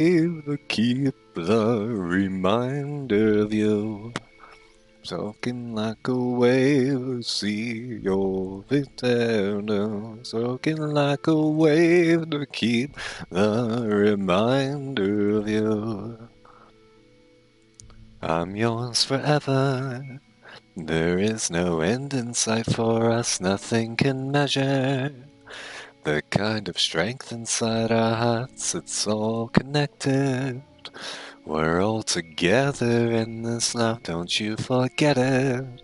to keep the reminder of you. Soaking like a wave, see your eternal. Soaking like a wave to keep the reminder of you. I'm yours forever. There is no end in sight for us, nothing can measure. The kind of strength inside our hearts, it's all connected. We're all together in this love, don't you forget it.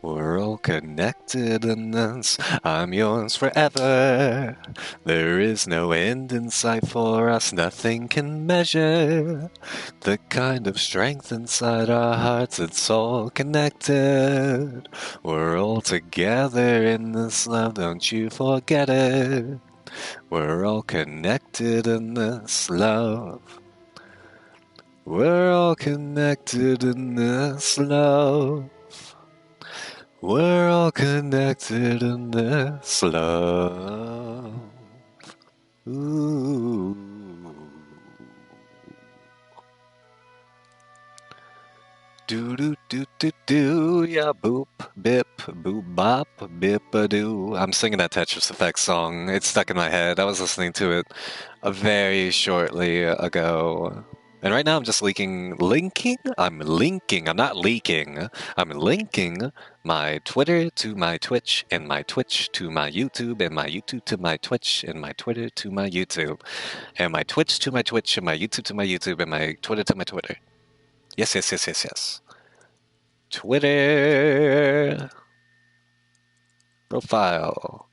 We're all connected in this, I'm yours forever. There is no end in sight for us, nothing can measure. The kind of strength inside our hearts, it's all connected. We're all together in this love, don't you forget it. We're all connected in this love. We're all connected in this love. We're all connected in this love. Ooh. Do do do do do ya boop bip boop bop bip a doo. I'm singing that Tetris Effect song. It's stuck in my head. I was listening to it very shortly ago. And right now I'm just linking. I'm not leaking. I'm linking my Twitter to my Twitch, and my Twitch to my YouTube, and my YouTube to my Twitch, and my Twitter to my YouTube, and my Twitch to my Twitch, and my YouTube to my YouTube, and my Twitter to my Twitter. Yes, yes, yes, yes, yes. Twitter profile.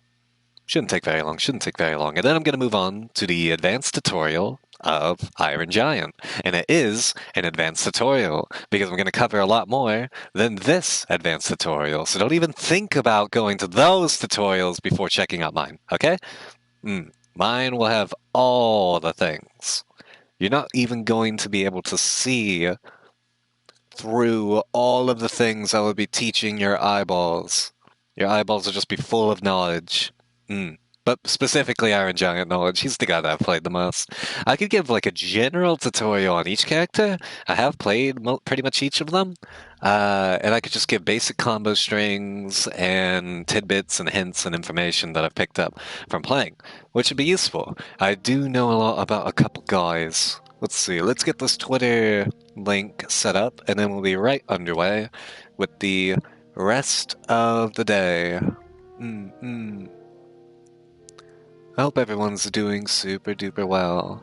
Shouldn't take very long, shouldn't take very long. And then I'm going to move on to the advanced tutorial of Iron Giant. And it is an advanced tutorial because I'm going to cover a lot more than this advanced tutorial. So don't even think about going to those tutorials before checking out mine, okay? Mine will have all the things. You're not even going to be able to see through all of the things I would be teaching your eyeballs. Your eyeballs will just be full of knowledge. But specifically Iron Giant knowledge. He's the guy that I've played the most. I could give like a general tutorial on each character. I have played pretty much each of them. And I could just give basic combo strings and tidbits and hints and information that I've picked up from playing, which would be useful. I do know a lot about a couple guys. Let's see, let's get this Twitter link set up, and then we'll be right underway with the rest of the day. I hope everyone's doing super duper well.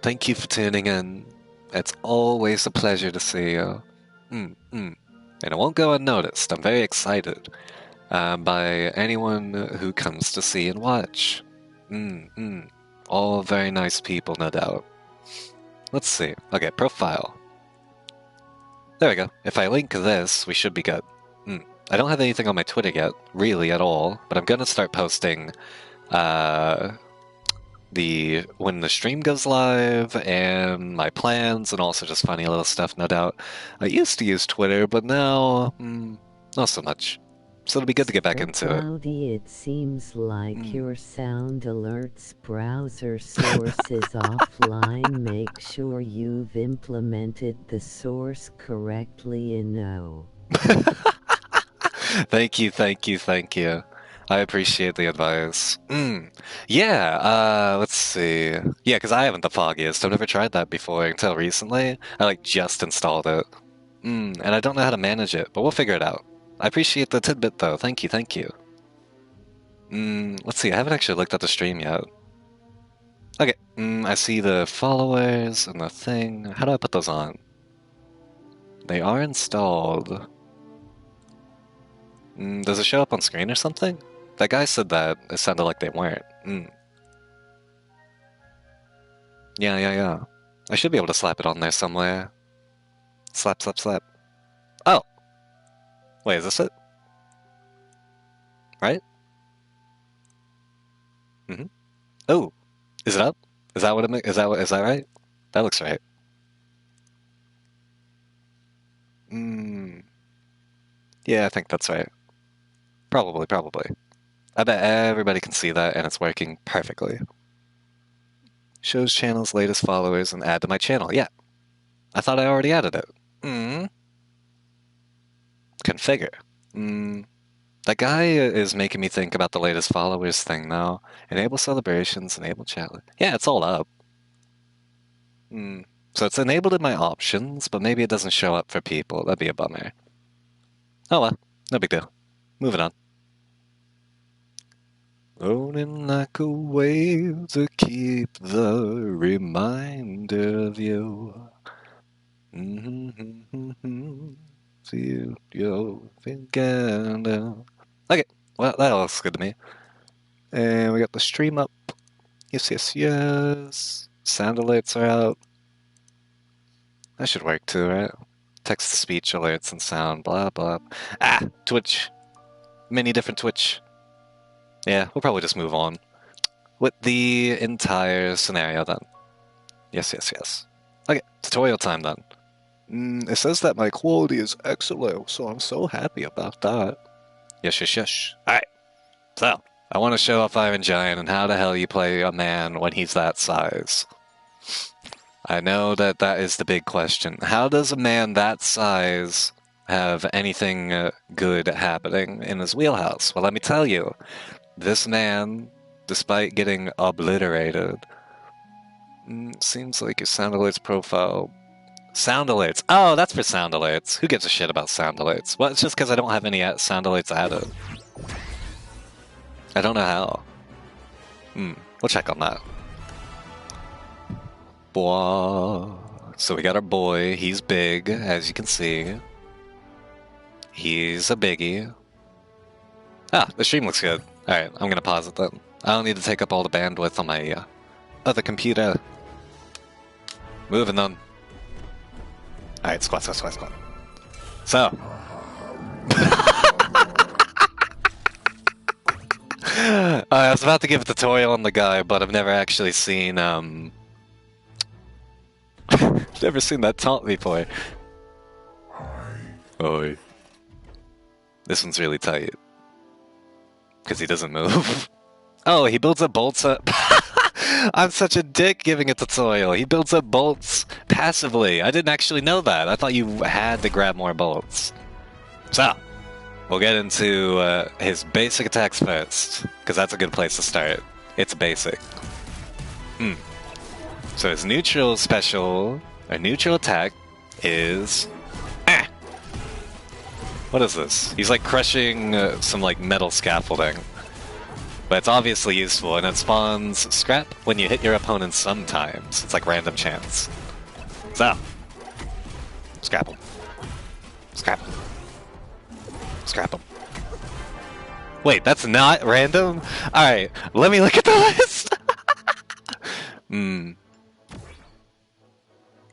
Thank you for tuning in. It's always a pleasure to see you. And it won't go unnoticed. I'm very excited by anyone who comes to see and watch. All very nice people, no doubt. Let's see. Okay, profile. There we go. If I link this, we should be good. I don't have anything on my Twitter yet, really, at all, but I'm gonna start posting when the stream goes live and my plans and also just funny little stuff, no doubt. I used to use Twitter, but now, not so much. So it'll be good to get back into it. Cloudy, it seems like your sound alerts browser source is offline. Make sure you've implemented the source correctly in O. Thank you, thank you, thank you. I appreciate the advice. Yeah, let's see. Yeah, because I haven't the foggiest. I've never tried that before until recently. I just installed it. And I don't know how to manage it, but we'll figure it out. I appreciate the tidbit though. Thank you, thank you. Let's see, I haven't actually looked at the stream yet. Okay, I see the followers and the thing. How do I put those on? They are installed. Does it show up on screen or something? That guy said that. It sounded like they weren't. Yeah. I should be able to slap it on there somewhere. Slap, slap, slap. Oh! Wait, is this it? Right? Oh! Is it up? Is that what is that right? That looks right. Yeah, I think that's right. Probably. I bet everybody can see that and it's working perfectly. Shows channel's latest followers and add to my channel. Yeah. I thought I already added it. Configure. That guy is making me think about the latest followers thing now. Enable celebrations, enable chat. Yeah, it's all up. So it's enabled in my options, but maybe it doesn't show up for people. That'd be a bummer. Oh well, no big deal. Moving on. Rolling like a wave to keep the reminder of you. See you thinking. Okay, well, that looks good to me. And we got the stream up. Yes, yes, yes. Sound alerts are out. That should work too, right? Text-to-speech alerts and sound, blah, blah. Ah! Twitch. Many different Twitch. Yeah, we'll probably just move on with the entire scenario then. Yes, yes, yes. Okay, tutorial time then. It says that my quality is excellent, so I'm so happy about that. Yes, yes, yes. Alright, so, I want to show off Iron Giant and how the hell you play a man when he's that size. I know that that is the big question. How does a man that size have anything good happening in his wheelhouse? Well, let me tell you. This man, despite getting obliterated, seems like his sound alerts profile. Sound alerts. Oh, that's for sound alerts. Who gives a shit about sound alerts? Well, it's just because I don't have any sound alerts added. I don't know how. We'll check on that. Boah. So we got our boy. He's big, as you can see. He's a biggie. Ah, the stream looks good. Alright, I'm gonna pause it then. I don't need to take up all the bandwidth on my other computer. Moving on. Alright, squat, squat, squat, squat. So. I was about to give a tutorial on the guy, but I've never actually seen, never seen that taunt before. Oi. This one's really tight. Because he doesn't move. Oh, he builds up bolts up. I'm such a dick giving a tutorial. He builds up bolts passively. I didn't actually know that. I thought you had to grab more bolts. So, we'll get into his basic attacks first, because that's a good place to start. It's basic. So his neutral special, or neutral attack, is... What is this? He's like crushing some like metal scaffolding. But it's obviously useful, and it spawns scrap when you hit your opponent sometimes. It's like random chance. So, scrap him. Scrap him. Scrap him. Wait, that's not random? Alright, let me look at the list!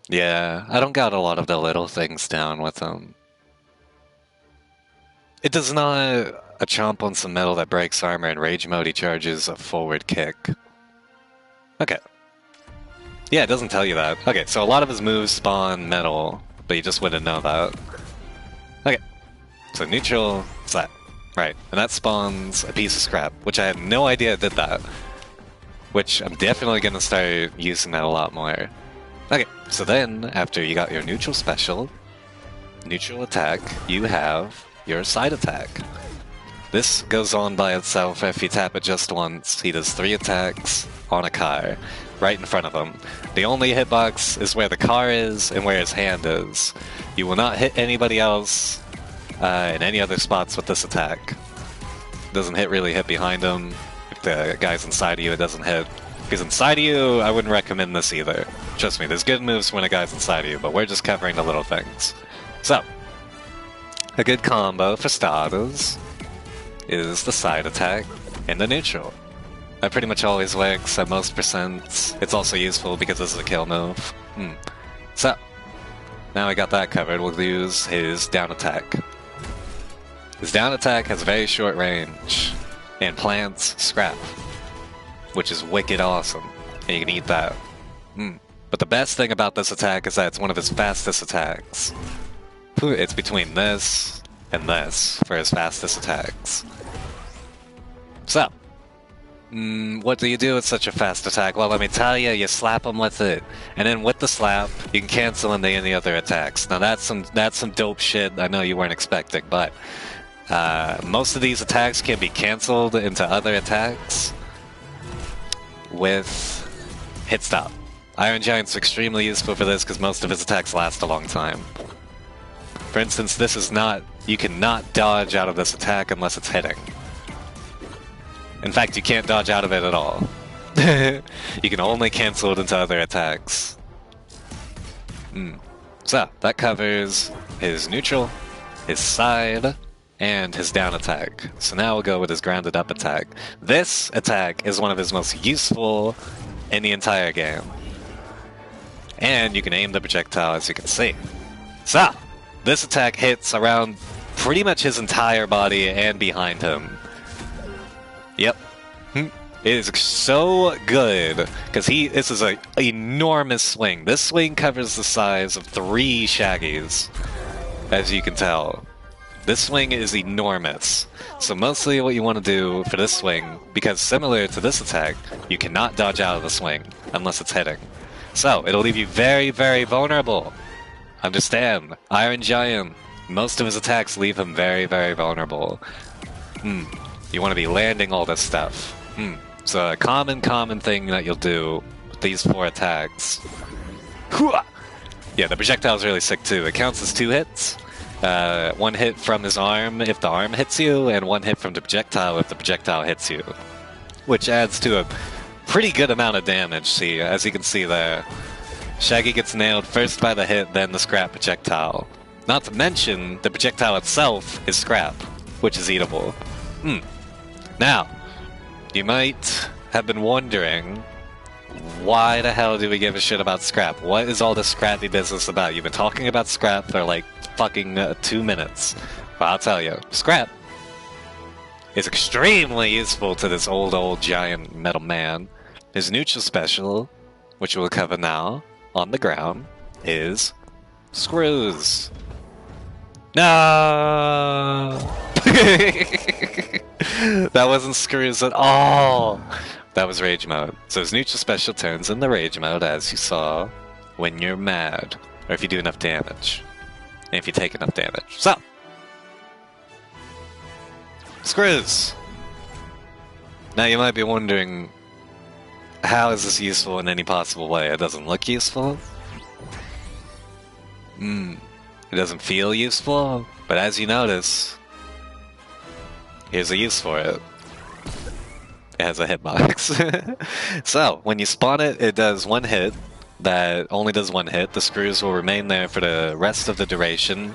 Yeah, I don't got a lot of the little things down with him. It does not a chomp on some metal that breaks armor. In rage mode, he charges a forward kick. Okay. Yeah, it doesn't tell you that. Okay, so a lot of his moves spawn metal, but you just wouldn't know that. Okay. So neutral, slap. Right, and that spawns a piece of scrap, which I had no idea it did that. Which I'm definitely going to start using that a lot more. Okay, so then, after you got your neutral special, neutral attack, you have your side attack. This goes on by itself. If you tap it just once, he does 3 attacks on a car, right in front of him. The only hitbox is where the car is and where his hand is. You will not hit anybody else in any other spots with this attack. Doesn't really hit behind him. If the guy's inside of you, it doesn't hit. If he's inside of you, I wouldn't recommend this either. Trust me, there's good moves when a guy's inside of you, but we're just covering the little things. So, a good combo for starters is the side attack and the neutral. That pretty much always works at most percents. It's also useful because this is a kill move. So, now we got that covered, we'll use his down attack. His down attack has very short range and plants scrap, which is wicked awesome, and you can eat that. But the best thing about this attack is that it's one of his fastest attacks. It's between this and this for his fastest attacks. So, What do you do with such a fast attack? Well, let me tell you, you slap them with it, and then with the slap, you can cancel into any other attacks. Now that's some dope shit. I know you weren't expecting, but most of these attacks can be canceled into other attacks with hit stop. Iron Giant's extremely useful for this because most of his attacks last a long time. For instance, this is not. You cannot dodge out of this attack unless it's hitting. In fact, you can't dodge out of it at all. You can only cancel it into other attacks. So, that covers his neutral, his side, and his down attack. So now we'll go with his grounded up attack. This attack is one of his most useful in the entire game. And you can aim the projectile, as you can see. So, this attack hits around pretty much his entire body and behind him. Yep. It is so good, because this is an enormous swing. This swing covers the size of 3 Shaggies, as you can tell. This swing is enormous. So mostly what you want to do for this swing, because similar to this attack, you cannot dodge out of the swing, unless it's hitting. So, it'll leave you very, very vulnerable. Understand, Iron Giant, most of his attacks leave him very, very vulnerable. You want to be landing all this stuff. So a common thing that you'll do with these 4 attacks. Yeah, the projectile's really sick too. It counts as 2 hits. 1 hit from his arm if the arm hits you, and 1 hit from the projectile if the projectile hits you. Which adds to a pretty good amount of damage, see, as you can see there. Shaggy gets nailed first by the hit, then the scrap projectile. Not to mention, the projectile itself is scrap, which is eatable. Now, you might have been wondering, why the hell do we give a shit about scrap? What is all this scrappy business about? You've been talking about scrap for like fucking 2 minutes. Well, I'll tell you, scrap is extremely useful to this old giant metal man. His neutral special, which we'll cover now, on the ground, is screws. No! That wasn't screws at all! That was rage mode. So his neutral special turns into rage mode, as you saw, when you're mad, or if you do enough damage. And if you take enough damage. So! Screws! Now you might be wondering, how is this useful in any possible way? It doesn't look useful? It doesn't feel useful? But as you notice, here's a use for it. It has a hitbox. So, when you spawn it, it does 1 hit. That only does 1 hit. The screws will remain there for the rest of the duration.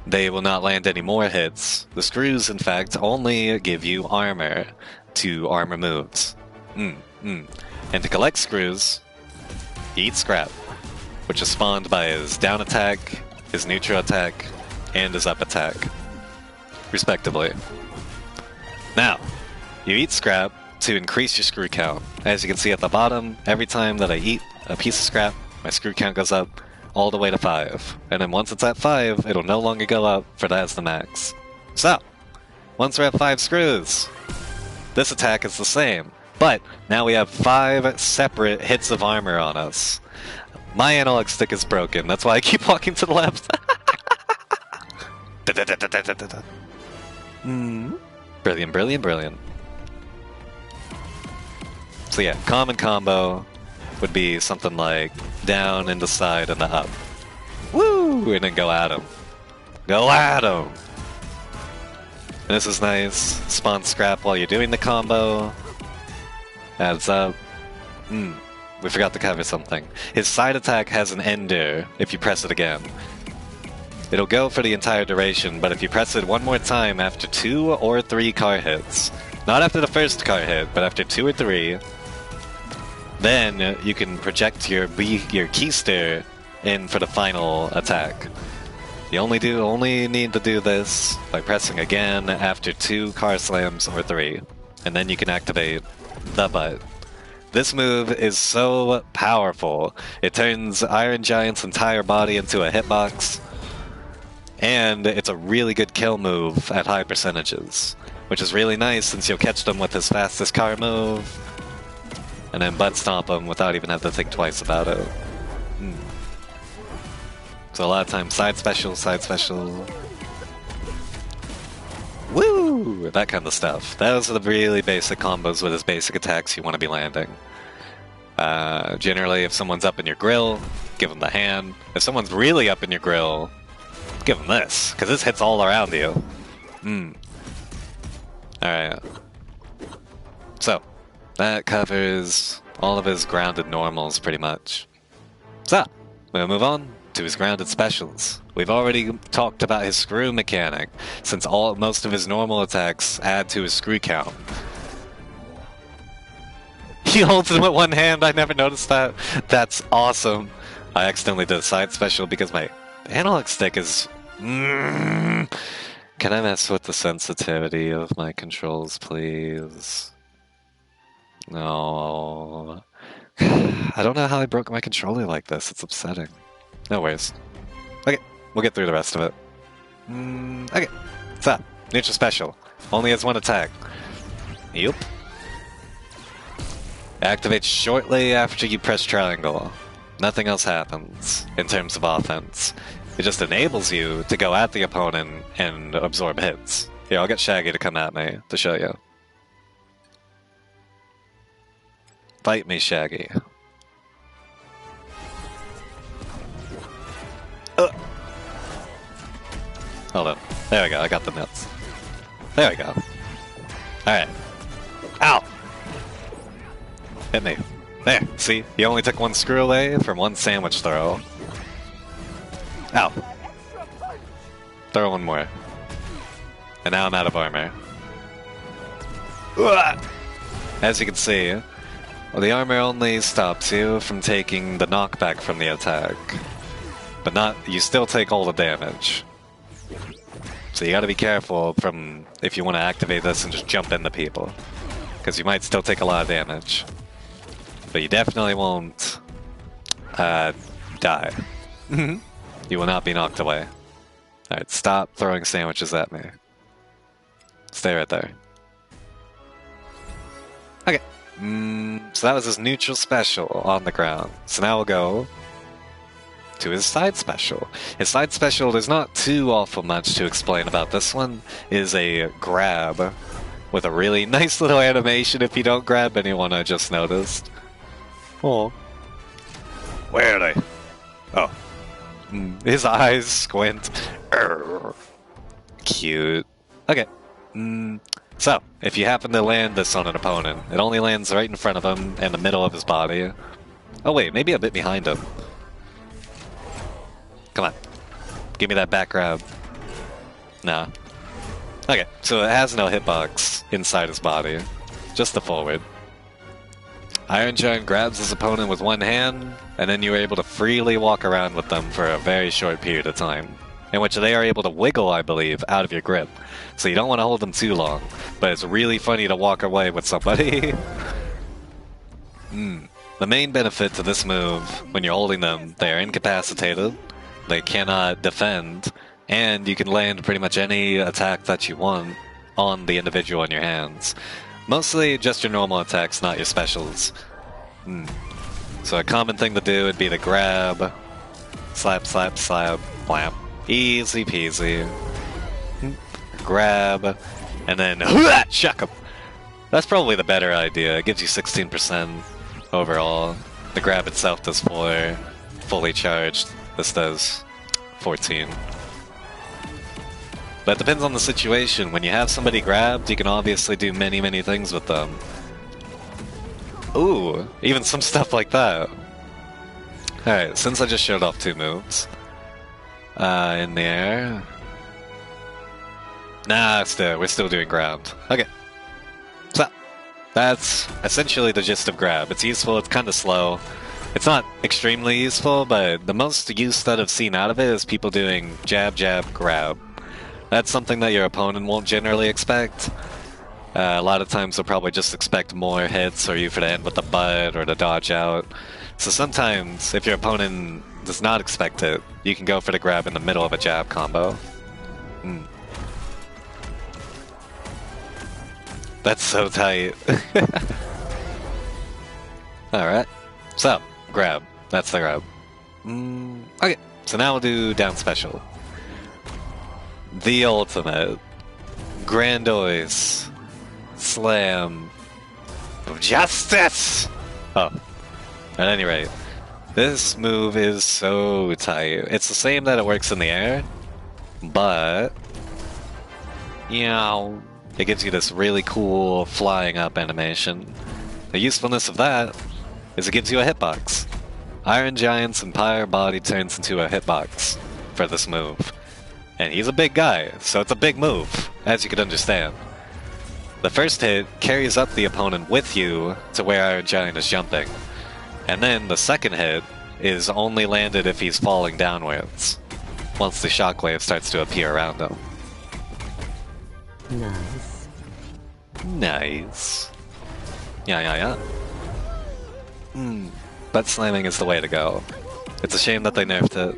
They will not land any more hits. The screws, in fact, only give you armor to armor moves. And to collect screws, he eats scrap, which is spawned by his down attack, his neutral attack, and his up attack, respectively. Now, you eat scrap to increase your screw count. As you can see at the bottom, every time that I eat a piece of scrap, my screw count goes up all the way to 5. And then once it's at 5, it'll no longer go up, for that's the max. So, once we're at 5 screws, this attack is the same. But now we have 5 separate hits of armor on us. My analog stick is broken, that's why I keep walking to the left. Brilliant, brilliant, brilliant. So yeah, common combo would be something like down and the side and the up. Woo! And then go at him. Go at him! And this is nice. Spawn scrap while you're doing the combo. Adds up. We forgot to cover something. His side attack has an ender if you press it again. It'll go for the entire duration, but if you press it one more time after 2 or 3 car hits, not after the first car hit, but after 2 or 3, then you can project your keister in for the final attack. You only need to do this by pressing again after 2 car slams or 3, and then you can activate the butt. This move is so powerful. It turns Iron Giant's entire body into a hitbox, and it's a really good kill move at high percentages. which is really nice since you'll catch them with his fastest car move, and then butt stomp them without even having to think twice about it. So a lot of times, side special, side special. Woo! That kind of stuff. Those are the really basic combos with his basic attacks you want to be landing. Generally, if someone's up in your grill, give them the hand. If someone's really up in your grill, give them this, because this hits all around you. Alright. So, that covers all of his grounded normals, pretty much. So, we'll move on to his grounded specials. We've already talked about his screw mechanic, since most of his normal attacks add to his screw count. He holds them with one hand, I never noticed that. That's awesome. I accidentally did a side special because my analog stick is... Can I mess with the sensitivity of my controls, please? No. I don't know how I broke my controller like this. It's upsetting. No worries. Okay, we'll get through the rest of it. Okay, so, Neutral Special. Only has one attack. Yup. Activates shortly after you press triangle. Nothing else happens in terms of offense. It just enables you to go at the opponent and absorb hits. Here, I'll get Shaggy to come at me to show you. Fight me, Shaggy. Hold on. There we go, I got the nuts. There we go. Alright. Ow! Hit me. There, see? You only took one screw away from one sandwich throw. Ow. Throw one more. And now I'm out of armor. As you can see, well, the armor only stops you from taking the knockback from the attack. But you still take all the damage. So you gotta be careful if you want to activate this and just jump into people. Because you might still take a lot of damage. But you definitely won't die. You will not be knocked away. Alright, stop throwing sandwiches at me. Stay right there. Okay. So that was his neutral special on the ground. So now we'll go to his side special. His side special, there's not too awful much to explain about this one. It is a grab with a really nice little animation if you don't grab anyone, I just noticed. Oh. Where are they? Oh. His eyes squint. Urgh. Cute. Okay. So, if you happen to land this on an opponent, it only lands right in front of him and the middle of his body. Oh wait, maybe a bit behind him. Come on. Give me that back grab. Nah. Okay, so it has no hitbox inside his body. Just the forward. Iron Giant grabs his opponent with one hand, and then you are able to freely walk around with them for a very short period of time, in which they are able to wiggle, I believe, out of your grip. So you don't want to hold them too long, but it's really funny to walk away with somebody. The main benefit to this move, when you're holding them, they are incapacitated, they cannot defend, and you can land pretty much any attack that you want on the individual in your hands. Mostly just your normal attacks, not your specials. So a common thing to do would be to grab, slap, slap, slap, blam. Easy peasy. Grab, and then chuck him. That's probably the better idea. It gives you 16% overall. The grab itself does 4, fully charged. This does 14. But it depends on the situation. When you have somebody grabbed, you can obviously do many, many things with them. Ooh, even some stuff like that. Alright, since I just showed off 2 moves. In the air. Nah, we're still doing ground. Okay. So, that's essentially the gist of grab. It's useful, it's kind of slow. It's not extremely useful, but the most use that I've seen out of it is people doing jab, jab, grab. That's something that your opponent won't generally expect. A lot of times they'll probably just expect more hits, or you for to end with the butt, or to dodge out. So sometimes, if your opponent does not expect it, you can go for the grab in the middle of a jab combo. That's so tight. Alright. So, grab. That's the grab. Okay, so now we'll do down special. The ultimate. Grandiose. Slam. Of justice! Oh. At any rate, this move is so tight. It's the same that it works in the air, but you know, it gives you this really cool flying up animation. The usefulness of that is it gives you a hitbox. Iron Giant's entire body turns into a hitbox for this move. And he's a big guy, so it's a big move, as you can understand. The first hit carries up the opponent with you to where Iron Giant is jumping. And then the second hit is only landed if he's falling downwards, once the shockwave starts to appear around him. Nice. Nice. Yeah. Butt slamming is the way to go. It's a shame that they nerfed it.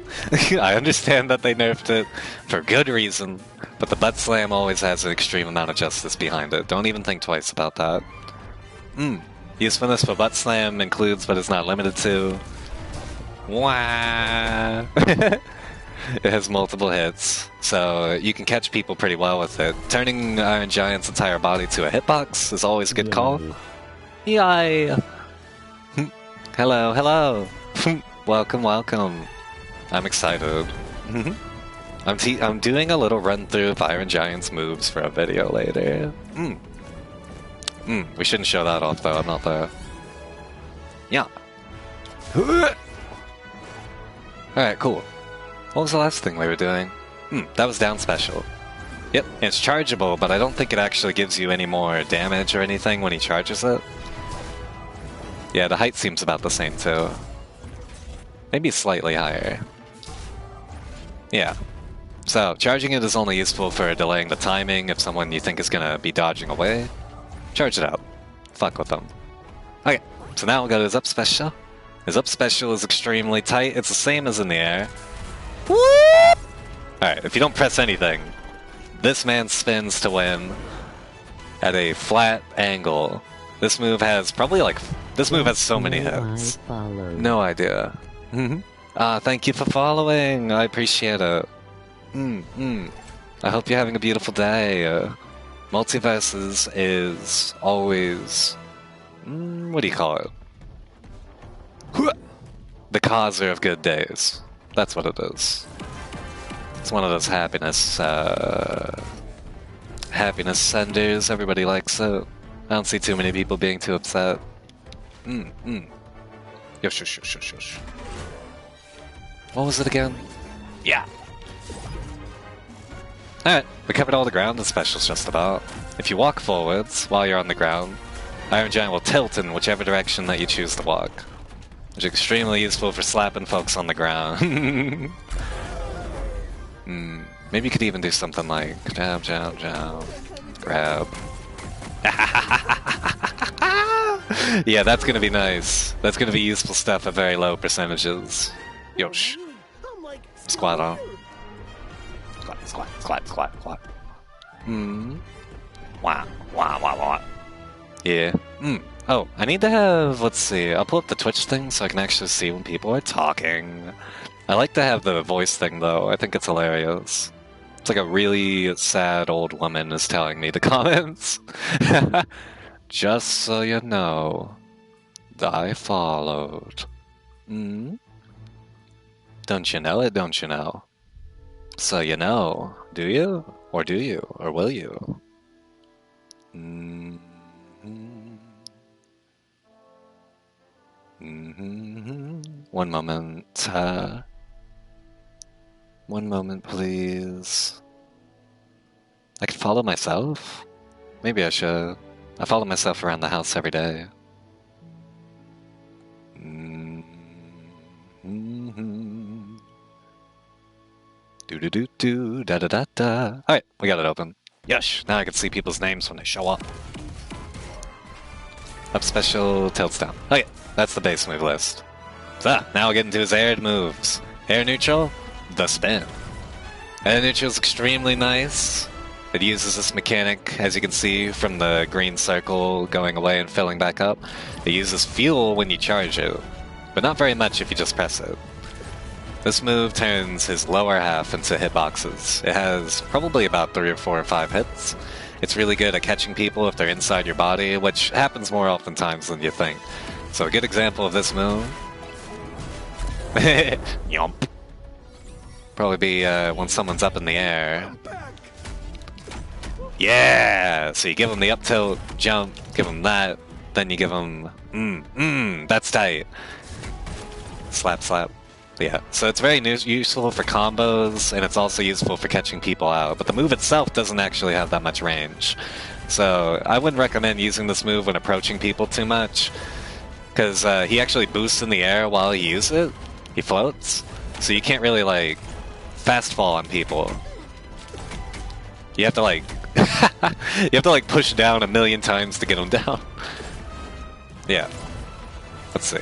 I understand that they nerfed it for good reason, but the butt slam always has an extreme amount of justice behind it. Don't even think twice about that. Usefulness for butt slam includes, but is not limited to... Wah! It has multiple hits, so you can catch people pretty well with it. Turning Iron Giant's entire body to a hitbox is always a good call. Yay! Hello. Welcome. I'm excited. I'm doing a little run through of Iron Giant's moves for a video later. We shouldn't show that off though, I'm not there. Yeah. Alright, cool. What was the last thing we were doing? That was down special. Yep, it's chargeable, but I don't think it actually gives you any more damage or anything when he charges it. Yeah, the height seems about the same too. Maybe slightly higher. Yeah. So, charging it is only useful for delaying the timing if someone you think is gonna be dodging away. Charge it out. Fuck with them. Okay, so now we'll go to his up special. His up special is extremely tight. It's the same as in the air. Alright, if you don't press anything, this man spins to win at a flat angle. This move has probably like... This move has so many hits. No idea. Thank you for following. I appreciate it. I hope you're having a beautiful day. Multiversus is always... what do you call it? The causer of good days. That's what it is. It's one of those happiness senders. Everybody likes it. I don't see too many people being too upset. Yosh. What was it again? Yeah. Alright, we covered all the ground the special's just about. If you walk forwards while you're on the ground, Iron Giant will tilt in whichever direction that you choose to walk. Which is extremely useful for slapping folks on the ground. Maybe you could even do something like jab, grab. Yeah, that's gonna be nice. That's gonna be useful stuff at very low percentages. Yosh. Squat on. Squat. Wow. Yeah. Oh, I need to have, let's see, I'll pull up the Twitch thing so I can actually see when people are talking. I like to have the voice thing though, I think it's hilarious. It's like a really sad old woman is telling me the comments. Just so you know, I followed. Don't you know it, don't you know? So you know, do you? Or do you? Or will you? One moment. One moment, please. I could follow myself? Maybe I should. I follow myself around the house every day. Do da da da da. Alright, we got it open. Yes, now I can see people's names when they show up. Up special, tilts down. Okay, that's the base move list. So, now we'll get into his aired moves. Air neutral, the spin. Air neutral is extremely nice. It uses this mechanic, as you can see, from the green circle going away and filling back up. It uses fuel when you charge it, but not very much if you just press it. This move turns his lower half into hitboxes. It has probably about 3 or 4 or 5 hits. It's really good at catching people if they're inside your body, which happens more oftentimes than you think. So a good example of this move... Yomp. Probably be when someone's up in the air. Yeah! So you give them the up tilt, jump, give them that, then you give them... that's tight. Slap, slap. Yeah, so it's very useful for combos, and it's also useful for catching people out, but the move itself doesn't actually have that much range. So I wouldn't recommend using this move when approaching people too much, because he actually boosts in the air while you use it. He floats, so you can't really, like, fast fall on people. You have to, like... you have to, like, push down 1,000,000 times to get him down. Yeah. Let's see.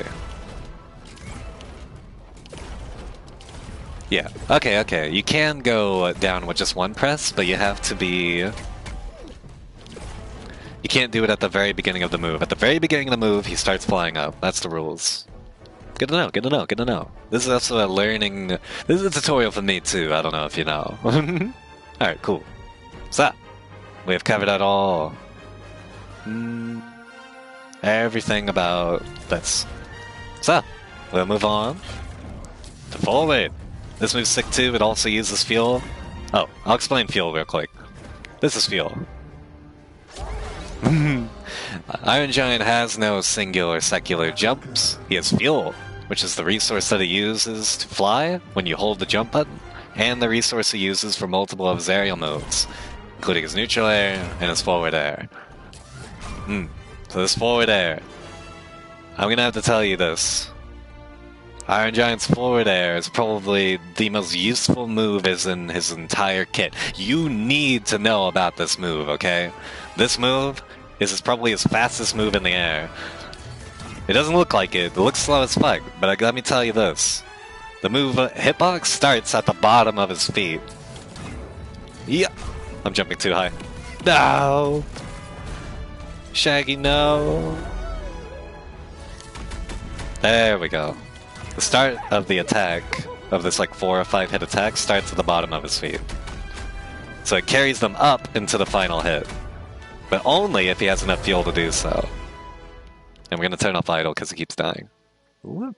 Yeah, okay. You can go down with just one press, but you have to be... You can't do it at the very beginning of the move. At the very beginning of the move, he starts flying up. That's the rules. Good to know, good to know, good to know. This is also a learning... This is a tutorial for me, too. I don't know if you know. Alright, cool. So, we have covered out all... everything about this. So, we'll move on to forward. This move's sick too, it also uses fuel. Oh, I'll explain fuel real quick. This is fuel. Iron Giant has no singular secular jumps. He has fuel, which is the resource that he uses to fly when you hold the jump button, and the resource he uses for multiple of his aerial moves, including his neutral air and his forward air. So this forward air, I'm gonna have to tell you this. Iron Giant's forward air is probably the most useful move in his entire kit. You need to know about this move, okay? This move is probably his fastest move in the air. It doesn't look like it. It looks slow as fuck, but let me tell you this. The move hitbox starts at the bottom of his feet. Yeah. I'm jumping too high. No! Shaggy, no! There we go. The start of the attack, of this like 4 or 5 hit attack, starts at the bottom of his feet. So it carries them up into the final hit. But only if he has enough fuel to do so. And we're gonna turn off idle because he keeps dying. Whoop.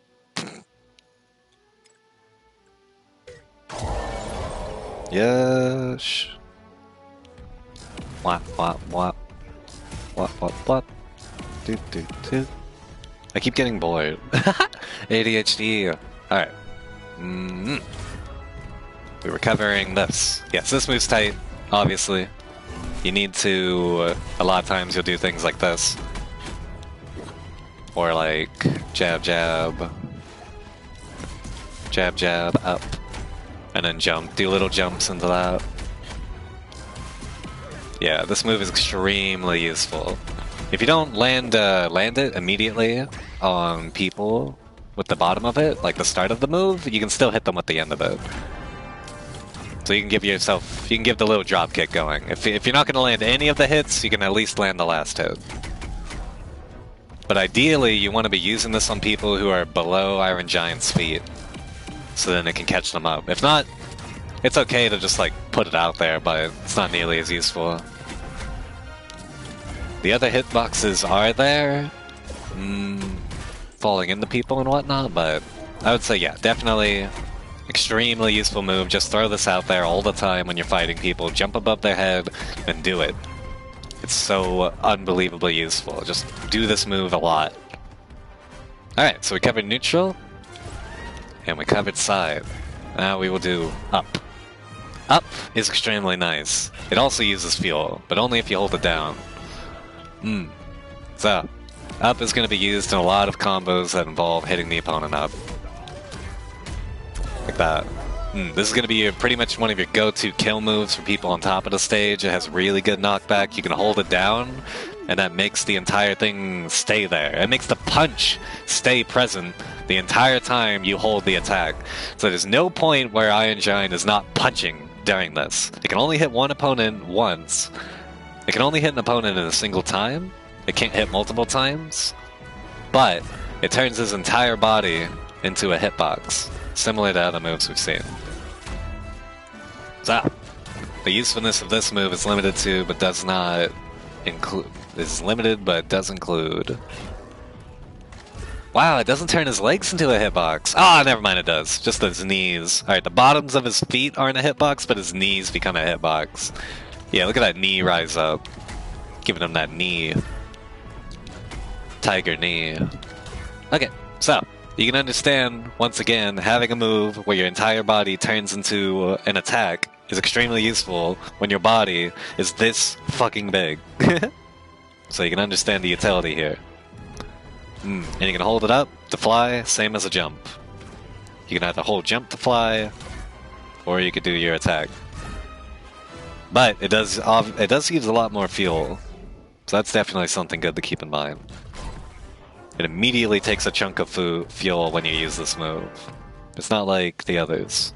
Yes. Wap, wap, wap. Wap, wap, wap. Doot, doot, doot. I keep getting bored. ADHD. Alright. We were covering this. Yes, this move's tight, obviously. You need to... a lot of times you'll do things like this. Or like... jab, jab. Jab, jab, up. And then jump. Do little jumps into that. Yeah, this move is extremely useful. If you don't land it immediately on people with the bottom of it, like the start of the move, you can still hit them at the end of it. So you can give the little drop kick going. If you're not going to land any of the hits, you can at least land the last hit. But ideally, you want to be using this on people who are below Iron Giant's feet, so then it can catch them up. If not, it's okay to just like put it out there, but it's not nearly as useful. The other hitboxes are there, falling into people and whatnot, but I would say, yeah, definitely extremely useful move. Just throw this out there all the time when you're fighting people. Jump above their head and do it. It's so unbelievably useful. Just do this move a lot. Alright, so we covered neutral, and we covered side. Now we will do up. Up is extremely nice. It also uses fuel, but only if you hold it down. So, up is going to be used in a lot of combos that involve hitting the opponent up. Like that. This is going to be pretty much one of your go-to kill moves for people on top of the stage. It has really good knockback. You can hold it down, and that makes the entire thing stay there. It makes the punch stay present the entire time you hold the attack. So there's no point where Iron Giant is not punching during this. It can only hit one opponent once. It can only hit an opponent in a single time. It can't hit multiple times. But it turns his entire body into a hitbox, similar to other moves we've seen. So, the usefulness of this move is limited to, but does not include. Is limited, but does include. Wow, it doesn't turn his legs into a hitbox. Ah, never mind, it does. Just his knees. Alright, the bottoms of his feet aren't a hitbox, but his knees become a hitbox. Yeah, look at that knee rise up. Giving him that knee. Tiger knee. Okay, so, you can understand, once again, having a move where your entire body turns into an attack is extremely useful when your body is this fucking big. So you can understand the utility here. And you can hold it up to fly, same as a jump. You can either hold jump to fly, or you could do your attack. But it does use a lot more fuel, so that's definitely something good to keep in mind. It immediately takes a chunk of fuel when you use this move. It's not like the others.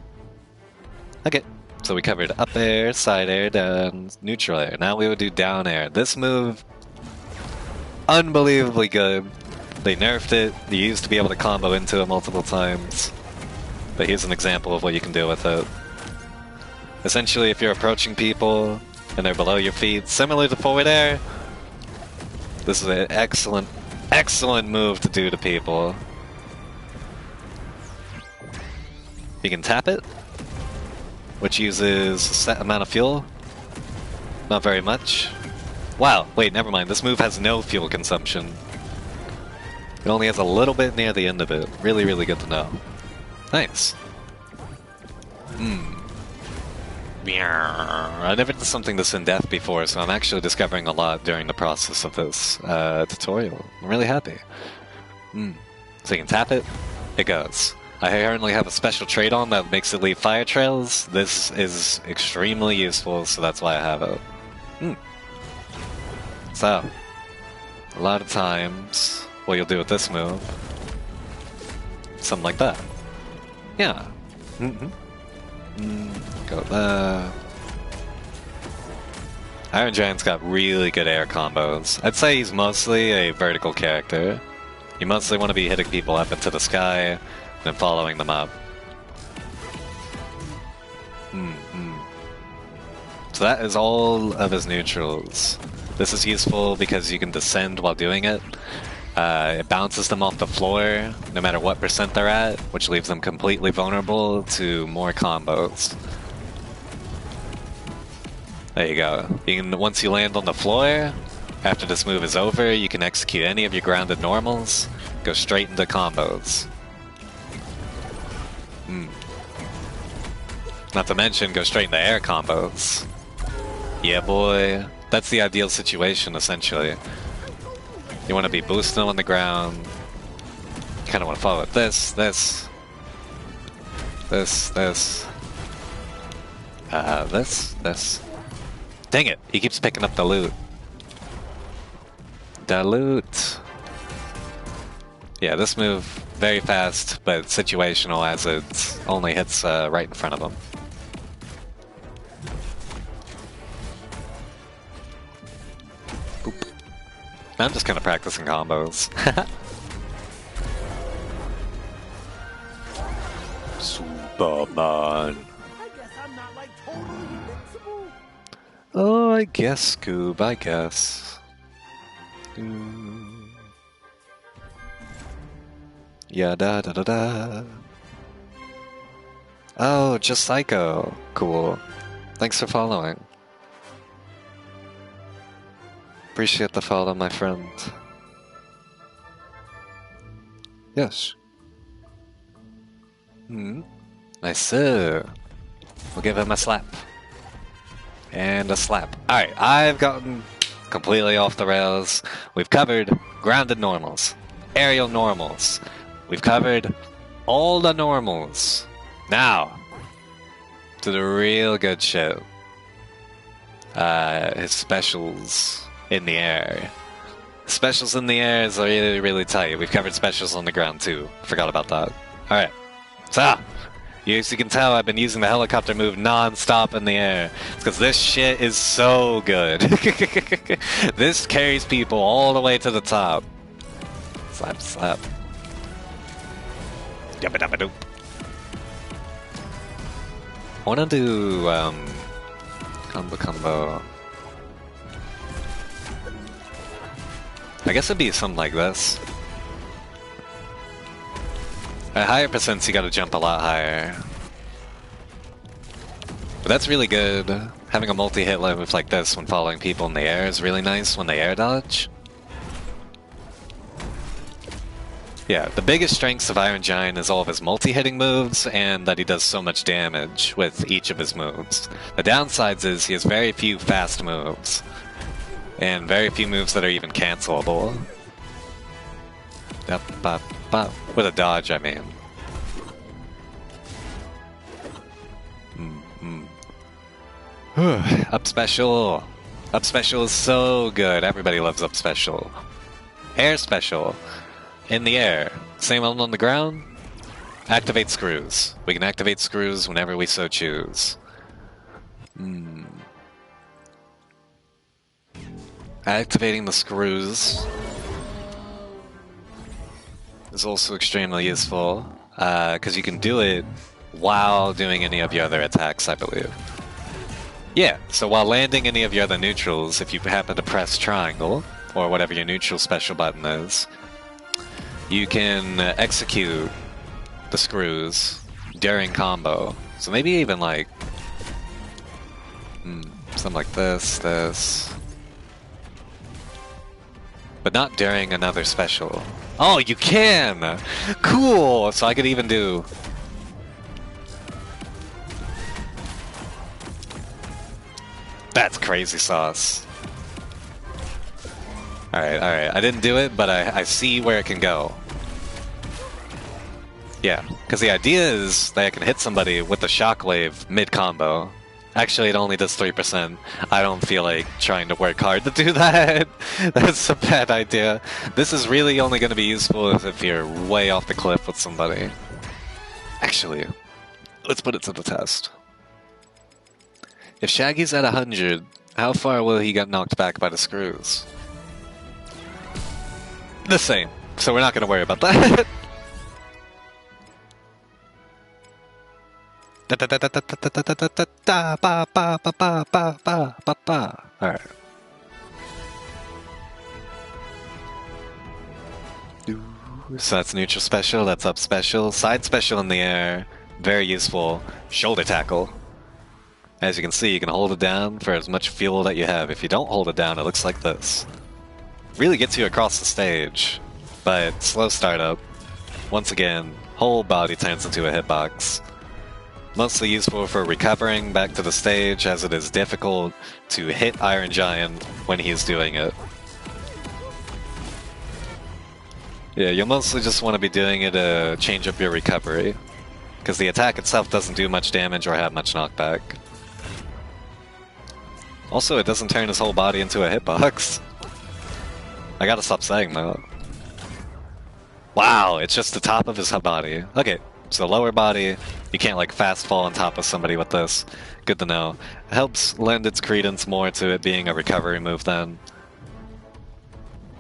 Okay, so we covered up air, side air, down, neutral air. Now we would do down air. This move, unbelievably good. They nerfed it. You used to be able to combo into it multiple times. But here's an example of what you can do with it. Essentially, if you're approaching people and they're below your feet, similar to forward air, this is an excellent, excellent move to do to people. You can tap it, which uses a set amount of fuel. Not very much. Wow, wait, never mind. This move has no fuel consumption. It only has a little bit near the end of it. Really, really good to know. Nice. I never did something this in-depth before, so I'm actually discovering a lot during the process of this tutorial. I'm really happy. So you can tap it, it goes. I currently have a special trait on that makes it leave fire trails. This is extremely useful, so that's why I have it. So, a lot of times, what you'll do with this move, something like that. Yeah. Go there. Iron Giant's got really good air combos. I'd say he's mostly a vertical character. You mostly want to be hitting people up into the sky, and then following them up. So that is all of his neutrals. This is useful because you can descend while doing it. It bounces them off the floor, no matter what percent they're at, which leaves them completely vulnerable to more combos. There you go. You can, once you land on the floor, after this move is over, you can execute any of your grounded normals, go straight into combos. Not to mention, go straight into air combos. Yeah, boy. That's the ideal situation, essentially. You want to be boosting them on the ground. You kind of want to follow it. This. This. Dang it! He keeps picking up the loot. The loot. Yeah, this move, very fast, but situational as it only hits right in front of him. Boop. I'm just kind of practicing combos. Superman. I guess I'm not like totally invincible. Oh, I guess, Scoob, I guess. Yeah, da da da da. Oh, just Psycho. Cool. Thanks for following. Appreciate the follow, my friend. Yes. Nice. We'll give him a slap. And a slap. Alright, I've gotten completely off the rails. We've covered grounded normals, aerial normals. We've covered all the normals. Now, to the real good shit. His specials in the air. Specials in the air is really, really tight. We've covered specials on the ground too. Forgot about that. Alright. So, As you can tell, I've been using the helicopter move non-stop in the air. It's because this shit is so good. This carries people all the way to the top. Slap, slap. Yabba dabba doop. I wanna do, combo. I guess it'd be something like this. At higher percents, you gotta jump a lot higher. But that's really good. Having a multi-hit move like this when following people in the air is really nice when they air dodge. Yeah, the biggest strengths of Iron Giant is all of his multi-hitting moves and that he does so much damage with each of his moves. The downsides is he has very few fast moves. And very few moves that are even cancelable. With a dodge, I mean. Up special. Up special is so good. Everybody loves up special. Air special. In the air. Same one on the ground. Activate screws. We can activate screws whenever we so choose. Activating the screws is also extremely useful, because you can do it while doing any of your other attacks, I believe. Yeah, so while landing any of your other neutrals, if you happen to press triangle, or whatever your neutral special button is, you can execute the screws during combo. So maybe even like, something like this. But not during another special. Oh, you can! Cool! So I could even do... That's crazy sauce. Alright, alright. I didn't do it, but I see where it can go. Yeah, because the idea is that I can hit somebody with the shockwave mid-combo. Actually, it only does 3%. I don't feel like trying to work hard to do that. That's a bad idea. This is really only going to be useful if you're way off the cliff with somebody. Actually, let's put it to the test. If Shaggy's at 100, how far will he get knocked back by the screws? The same. So we're not going to worry about that. Alright. So that's neutral special, that's up special, side special in the air, very useful, shoulder tackle. As you can see, you can hold it down for as much fuel that you have. If you don't hold it down, it looks like this. Really gets you across the stage, but slow startup. Once again, whole body turns into a hitbox. Mostly useful for recovering back to the stage, as it is difficult to hit Iron Giant when he's doing it. Yeah, you'll mostly just want to be doing it to change up your recovery, because the attack itself doesn't do much damage or have much knockback. Also, it doesn't turn his whole body into a hitbox. I gotta stop saying that. Wow, it's just the top of his body. Okay. So lower body, you can't like fast fall on top of somebody with this. Good to know. It helps lend its credence more to it being a recovery move then.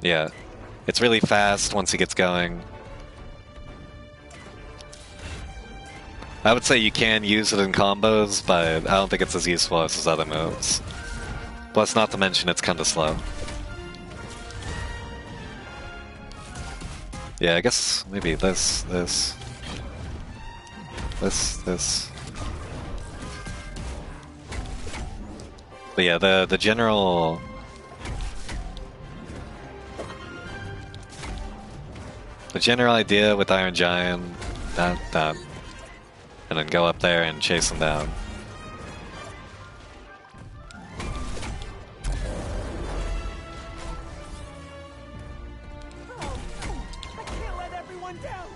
Yeah. It's really fast once he gets going. I would say you can use it in combos, but I don't think it's as useful as his other moves. Plus, not to mention it's kinda slow. Yeah, I guess maybe this. But yeah, the general... The general idea with Iron Giant, and then go up there and chase him down. I can't let everyone down.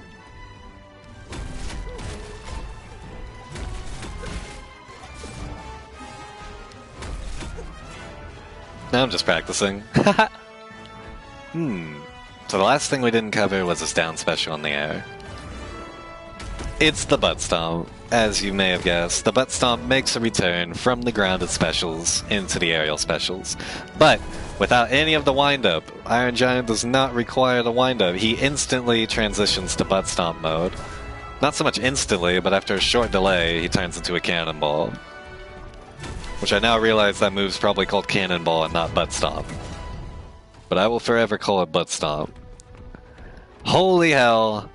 Now I'm just practicing. So the last thing we didn't cover was his down special in the air. It's the Butt Stomp. As you may have guessed, the Butt Stomp makes a return from the grounded specials into the aerial specials. But without any of the wind-up, Iron Giant does not require the wind-up. He instantly transitions to Butt Stomp mode. Not so much instantly, but after a short delay, he turns into a Cannonball. Which I now realize that move's probably called Cannonball and not Butt Stomp. But I will forever call it Butt Stomp. Holy hell!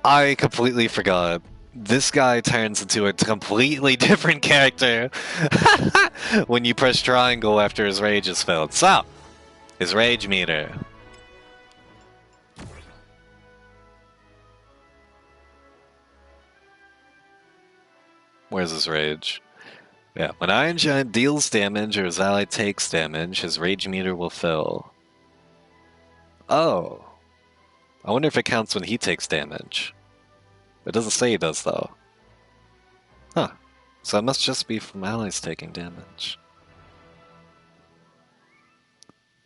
I completely forgot. This guy turns into a completely different character when you press triangle after his rage is filled. So, his rage meter. Where's his rage? Yeah, when Iron Giant deals damage or his ally takes damage, his rage meter will fill. Oh. I wonder if it counts when he takes damage. It doesn't say he does, though. Huh. So it must just be from allies taking damage.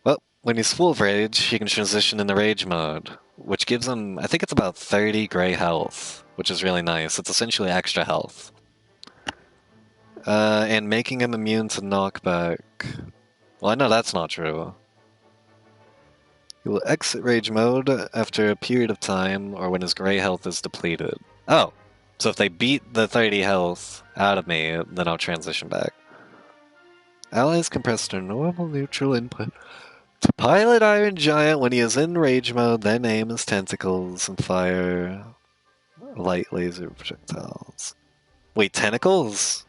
Well, when he's full of rage, he can transition into rage mode, which gives him, I think it's about 30 gray health, which is really nice. It's essentially extra health. And making him immune to knockback. Well, I know that's not true. He will exit rage mode after a period of time or when his gray health is depleted. Oh, so if they beat the 30 health out of me, then I'll transition back. Allies can press their normal neutral input to pilot Iron Giant when he is in rage mode, then aim his tentacles and fire light laser projectiles. Wait, tentacles?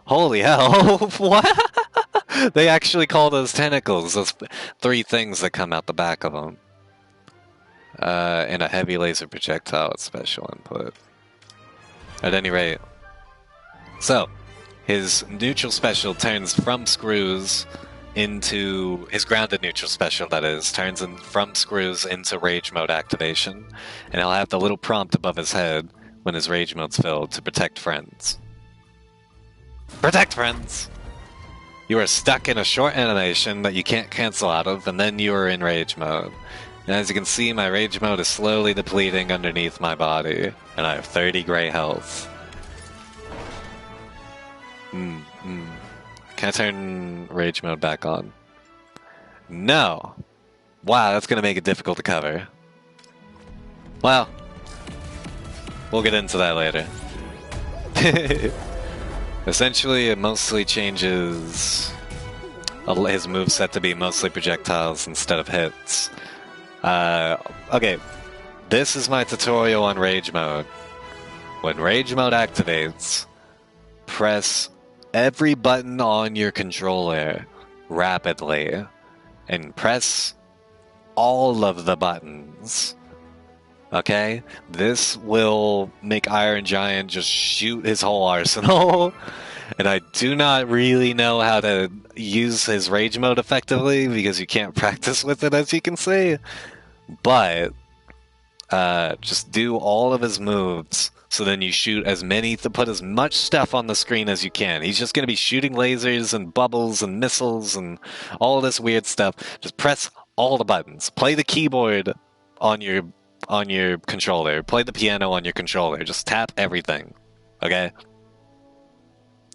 Holy hell, what? They actually call those tentacles, those 3 things that come out the back of them. And a heavy laser projectile with special input. At any rate. So, his neutral special turns from screws into... His grounded neutral special, that is, turns from screws into rage mode activation. And he'll have the little prompt above his head when his rage mode's filled to protect friends. Protect friends! You are stuck in a short animation that you can't cancel out of, and then you are in rage mode. And as you can see, my rage mode is slowly depleting underneath my body, and I have 30 gray health. Can I turn rage mode back on? No! Wow, that's gonna make it difficult to cover. Well, we'll get into that later. Essentially, it mostly changes his moveset to be mostly projectiles instead of hits. Okay, this is my tutorial on Rage Mode. When Rage Mode activates, press every button on your controller rapidly, and press all of the buttons. Okay? This will make Iron Giant just shoot his whole arsenal. And I do not really know how to use his rage mode effectively because you can't practice with it, as you can see. But just do all of his moves so then you shoot as many, to put as much stuff on the screen as you can. He's just going to be shooting lasers and bubbles and missiles and all this weird stuff. Just press all the buttons. Play the keyboard on your controller. Play the piano on your controller. Just tap everything. Okay?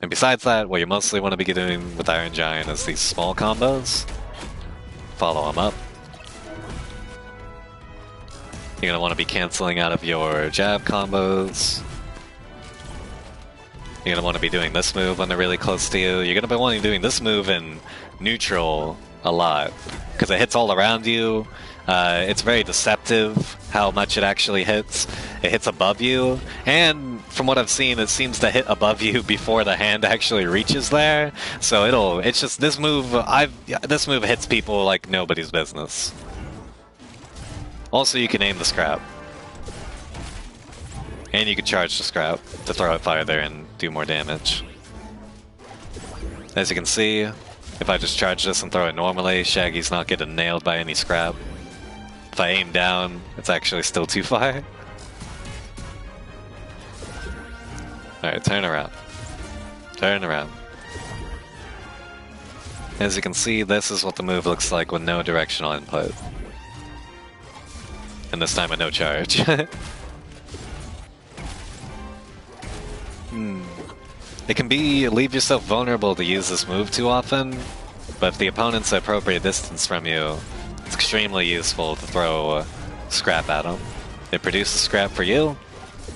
And besides that, what you mostly want to be doing with Iron Giant is these small combos. Follow him up. You're going to want to be canceling out of your jab combos. You're going to want to be doing this move when they're really close to you. You're going to be wanting doing this move in neutral a lot, because it hits all around you. It's very deceptive how much it actually hits. It hits above you, and from what I've seen, it seems to hit above you before the hand actually reaches there. So it's just this move. This move hits people like nobody's business. Also, you can aim the scrap, and you can charge the scrap to throw it farther and do more damage. As you can see, if I just charge this and throw it normally, Shaggy's not getting nailed by any scrap. If I aim down, it's actually still too far. Alright, turn around. Turn around. As you can see, this is what the move looks like with no directional input. And this time with no charge. It can leave yourself vulnerable to use this move too often, but if the opponent's at appropriate distance from you, it's extremely useful to throw scrap at them. It produces scrap for you,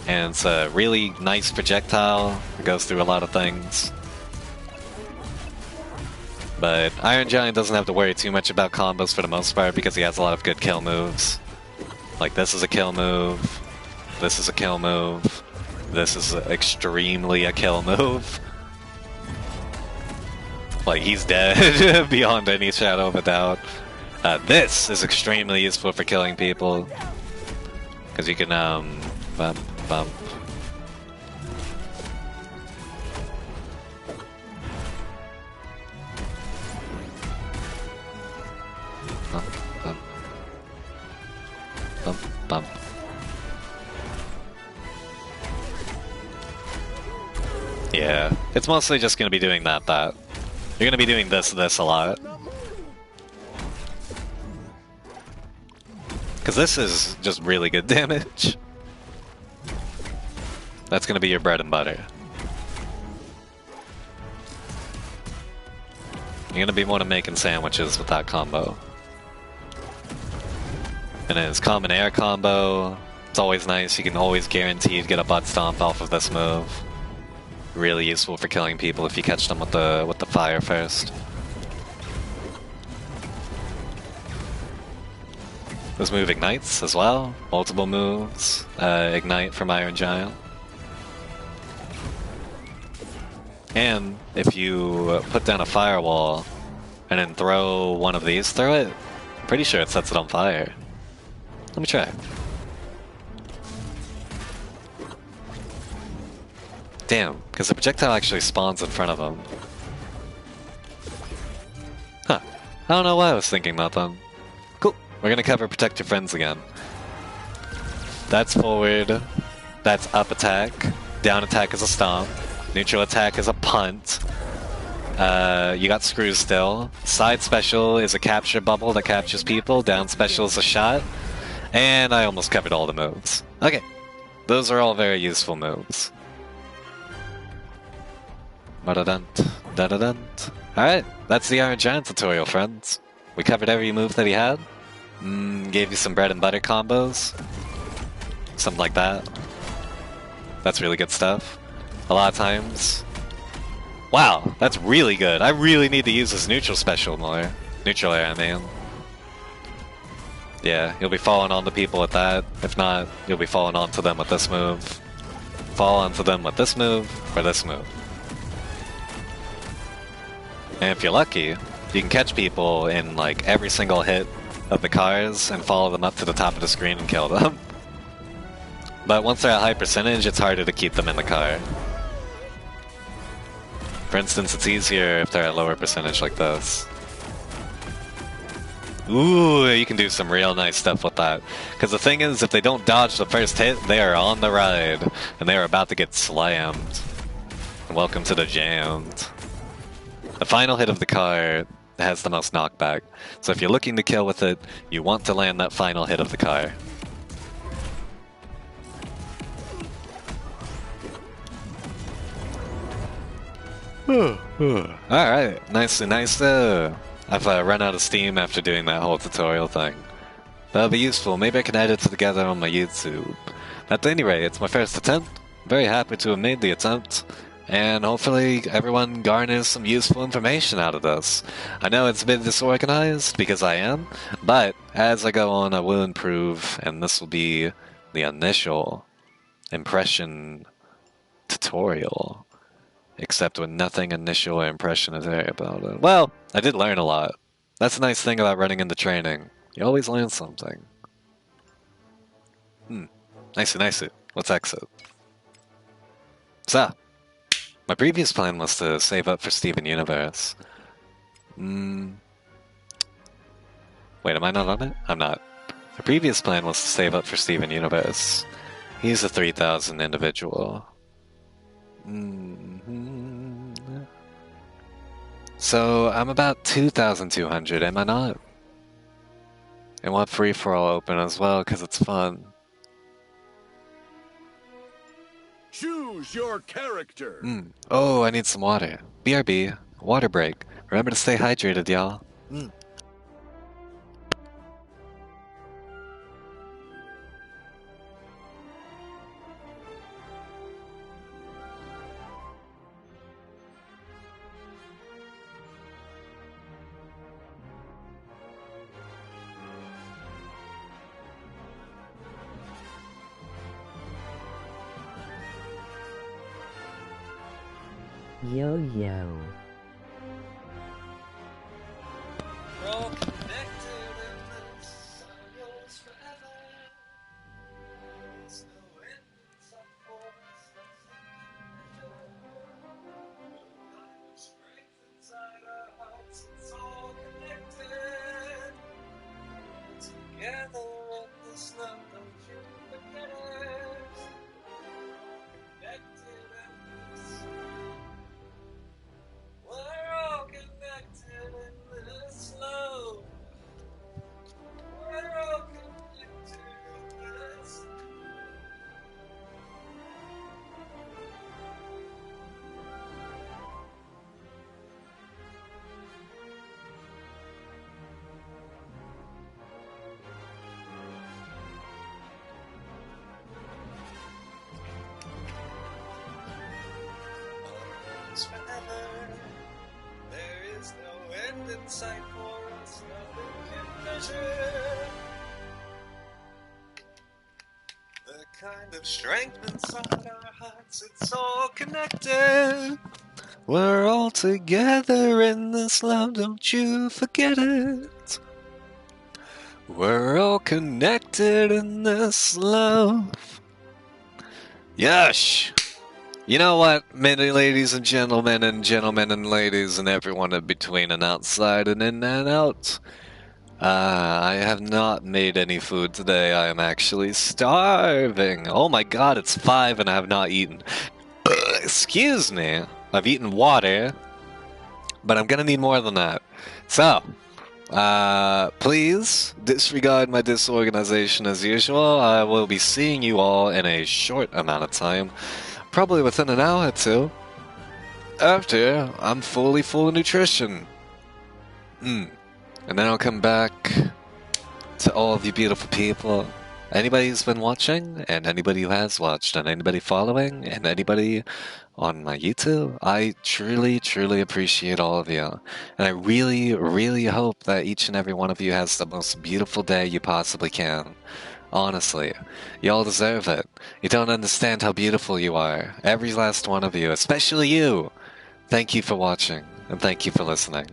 and it's a really nice projectile. It goes through a lot of things. But Iron Giant doesn't have to worry too much about combos for the most part because he has a lot of good kill moves. Like this is a kill move, this is a kill move, this is extremely a kill move. Like he's dead beyond any shadow of a doubt. This is extremely useful for killing people. Because you can, bump, bump. Bump, bump. Bump, bump. Yeah, it's mostly just going to be doing that. You're going to be doing this a lot. Because this is just really good damage. That's going to be your bread and butter. You're going to be more than making sandwiches with that combo. And then his common air combo, it's always nice. You can always guarantee to get a butt stomp off of this move. Really useful for killing people if you catch them with the fire first. This move ignites as well. Multiple moves ignite from Iron Giant. And if you put down a firewall and then throw one of these through it, I'm pretty sure it sets it on fire. Let me try. Damn, because the projectile actually spawns in front of him. Huh. I don't know why I was thinking that then. Cool. We're gonna cover Protect Your Friends again. That's forward. That's up attack. Down attack is a stomp. Neutral attack is a punt. You got screws still. Side special is a capture bubble that captures people. Down special is a shot. And I almost covered all the moves. Okay. Those are all very useful moves. Da-da-dunt, da-da-dunt. Alright, that's the Iron Giant tutorial, friends. We covered every move that he had. Gave you some bread and butter combos. Something like that. That's really good stuff. A lot of times. Wow, that's really good. I really need to use this neutral special more. Neutral air, I mean. Yeah, you'll be falling on the people with that. If not, you'll be falling onto them with this move. Fall onto them with this move, or this move. And if you're lucky, you can catch people in like every single hit of the cars and follow them up to the top of the screen and kill them. But once they're at high percentage, it's harder to keep them in the car. For instance, it's easier if they're at lower percentage like this. Ooh, you can do some real nice stuff with that. Because the thing is, if they don't dodge the first hit, they are on the ride. And they are about to get slammed. Welcome to the jammed. The final hit of the car has the most knockback. So if you're looking to kill with it, you want to land that final hit of the car. Alright, nice. I've run out of steam after doing that whole tutorial thing. That'll be useful. Maybe I can edit it together on my YouTube. At any rate, it's my first attempt. Very happy to have made the attempt. And hopefully everyone garners some useful information out of this. I know it's a bit disorganized, because I am, but as I go on I will improve, and this will be the initial impression tutorial. Except with nothing initial or impressionary about it. Well, I did learn a lot. That's the nice thing about running into training. You always learn something. Nice. Let's exit. So, my previous plan was to save up for Steven Universe. Wait, am I not on it? I'm not. The previous plan was to save up for Steven Universe. He's a 3,000 individual. So, I'm about 2,200, am I not? I want free-for-all open as well, because it's fun. Choose Choose your character. Oh, I need some water. BRB. Water break. Remember to stay hydrated, y'all. Yo-yo. We're all connected in this goes forever. There's no end in some force. The strength inside our hearts, it's all connected. Together in this love, don't you forget it. Connected in this. We're all connected in this love. We're all connected in this. Onwards forever. There is no end in sight for us, nothing can measure the kind of strength inside our hearts. It's all connected. We're all together in this love, don't you forget it. We're all connected in this love. Yes! You know what, many ladies and gentlemen and ladies and everyone in between and outside and in and out. I have not made any food today. I am actually starving. Oh my god, it's 5 and I have not eaten. Excuse me. I've eaten water, but I'm gonna need more than that. So, please disregard my disorganization as usual. I will be seeing you all in a short amount of time. Probably within an hour or two. After I'm fully full of nutrition. And then I'll come back to all of you beautiful people. Anybody who's been watching, and anybody who has watched, and anybody following, and anybody on my YouTube, I truly, truly appreciate all of you. And I really, really hope that each and every one of you has the most beautiful day you possibly can. Honestly, you all deserve it. You don't understand how beautiful you are. Every last one of you, especially you. Thank you for watching, and thank you for listening.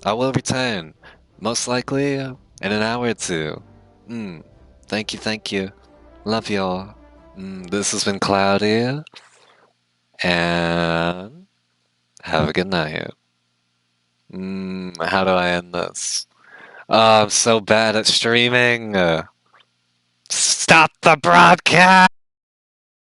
I will return, most likely, in an hour or two. Thank you, thank you. Love y'all. This has been Cloudy, and have a good night. How do I end this? Oh, I'm so bad at streaming. Stop the broadcast!